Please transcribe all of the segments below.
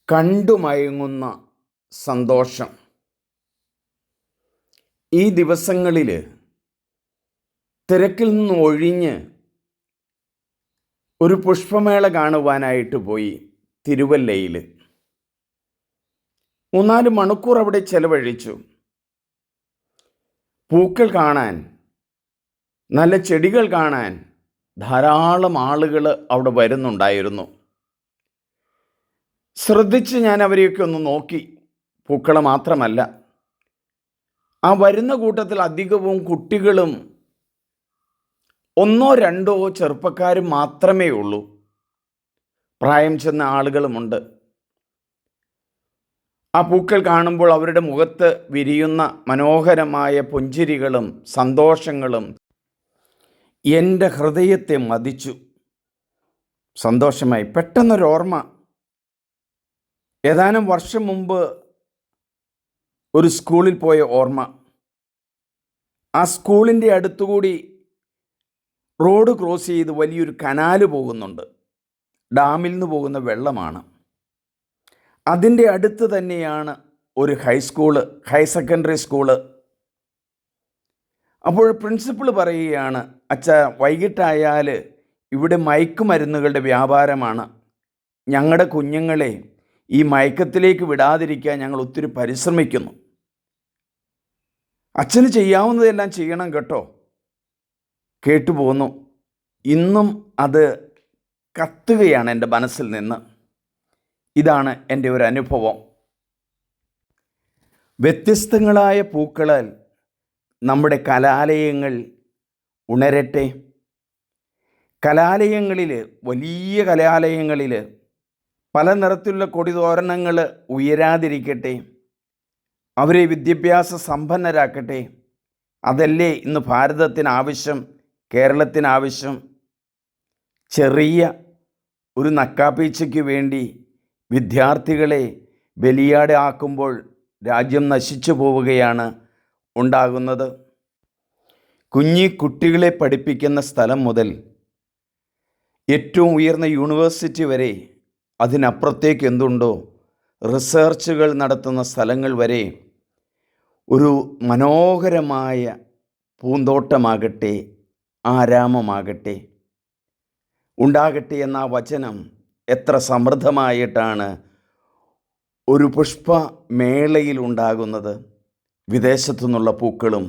കണ്ടുമയങ്ങുന്ന സന്തോഷം. ഈ ദിവസങ്ങളിൽ തിരക്കിൽ നിന്ന് ഒഴിഞ്ഞ് ഒരു പുഷ്പമേള കാണുവാനായിട്ട് പോയി തിരുവല്ലയിൽ. 3-4 മണിക്കൂർ അവിടെ ചെലവഴിച്ചു. പൂക്കൾ കാണാൻ, നല്ല ചെടികൾ കാണാൻ ധാരാളം ആളുകൾ അവിടെ വരുന്നുണ്ടായിരുന്നു. ശ്രദ്ധിച്ച് ഞാൻ അവരെയൊക്കെ ഒന്ന് നോക്കി. പൂക്കളെ മാത്രമല്ല, ആ വരുന്ന കൂട്ടത്തിൽ അധികവും കുട്ടികളും 1-2 ചെറുപ്പക്കാരും മാത്രമേ ഉള്ളൂ. പ്രായം ചെന്ന ആളുകളുമുണ്ട്. ആ പൂക്കൾ കാണുമ്പോൾ അവരുടെ മുഖത്ത് വിരിയുന്ന മനോഹരമായ പുഞ്ചിരികളും സന്തോഷങ്ങളും എൻ്റെ ഹൃദയത്തെ മതിച്ചു. സന്തോഷമായി. പെട്ടെന്നൊരോർമ്മ. ഏതാനും വർഷം മുമ്പ് ഒരു സ്കൂളിൽ പോയ ഓർമ്മ. ആ സ്കൂളിൻ്റെ അടുത്തുകൂടി റോഡ് ക്രോസ് ചെയ്ത് വലിയൊരു കനാല് പോകുന്നുണ്ട്. ഡാമിൽ നിന്ന് പോകുന്ന വെള്ളമാണ്. അതിൻ്റെ അടുത്ത് തന്നെയാണ് ഒരു ഹയർ സെക്കൻഡറി സ്കൂള്. അപ്പോൾ പ്രിൻസിപ്പൾ പറയുകയാണ്, അച്ഛാ, വൈകിട്ടായാൽ ഇവിടെ മയക്കുമരുന്നുകളുടെ വ്യാപാരമാണ്. ഞങ്ങളുടെ കുഞ്ഞുങ്ങളെ ഈ മയക്കത്തിലേക്ക് വിടാതിരിക്കാൻ ഞങ്ങൾ ഒത്തിരി പരിശ്രമിക്കുന്നു. അച്ഛന് ചെയ്യാവുന്നതെല്ലാം ചെയ്യണം കേട്ടോ. കേട്ടുപോന്നു. ഇന്നും അത് കത്തുകയാണ് എൻ്റെ മനസ്സിൽ നിന്ന്. ഇതാണ് എൻ്റെ ഒരു അനുഭവം. വ്യത്യസ്തങ്ങളായ പൂക്കളാൽ നമ്മുടെ കലാലയങ്ങൾ ഉണരട്ടെ. കലാലയങ്ങളിൽ, വലിയ കലാലയങ്ങളിൽ പല നിറത്തിലുള്ള കൊടിതോരണങ്ങൾ ഉയരാതിരിക്കട്ടെ. അവരെ വിദ്യാഭ്യാസ സമ്പന്നരാക്കട്ടെ. അതല്ലേ ഇന്ന് ഭാരതത്തിനാവശ്യം, കേരളത്തിനാവശ്യം. ചെറിയ ഒരു നക്കാപ്പീച്ചയ്ക്ക് വേണ്ടി വിദ്യാർത്ഥികളെ ബലിയാട് ആക്കുമ്പോൾ രാജ്യം നശിച്ചു പോവുകയാണ് ഉണ്ടാകുന്നത്. കുട്ടികളെ പഠിപ്പിക്കുന്ന സ്ഥലം മുതൽ ഏറ്റവും ഉയർന്ന യൂണിവേഴ്സിറ്റി വരെ, അതിനപ്പുറത്തേക്ക് എന്തുണ്ടോ, റിസർച്ചുകൾ നടത്തുന്ന സ്ഥലങ്ങൾ വരെ ഒരു മനോഹരമായ പൂന്തോട്ടമാകട്ടെ, ആരാമമാകട്ടെ ഉണ്ടാകട്ടെ എന്ന വചനം എത്ര സമൃദ്ധമായിട്ടാണ് ഒരു പുഷ്പമേളയിൽ ഉണ്ടാകുന്നത്. വിദേശത്തു നിന്നുള്ള പൂക്കളും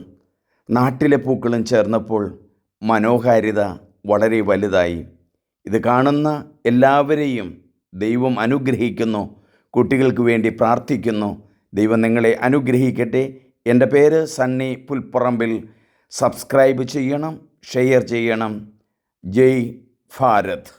നാട്ടിലെ പൂക്കളും ചേർന്നപ്പോൾ മനോഹാരിത വളരെ വലുതായി. ഇത് കാണുന്ന എല്ലാവരെയും ദൈവം അനുഗ്രഹിക്കുന്നു. കുട്ടികൾക്ക് വേണ്ടി പ്രാർത്ഥിക്കുന്നു. ദൈവം നിങ്ങളെ അനുഗ്രഹിക്കട്ടെ. എൻ്റെ പേര് സണ്ണി പുൽപ്പറമ്പിൽ. സബ്സ്ക്രൈബ് ചെയ്യണം, ഷെയർ ചെയ്യണം. ജയ് ഭാരത്.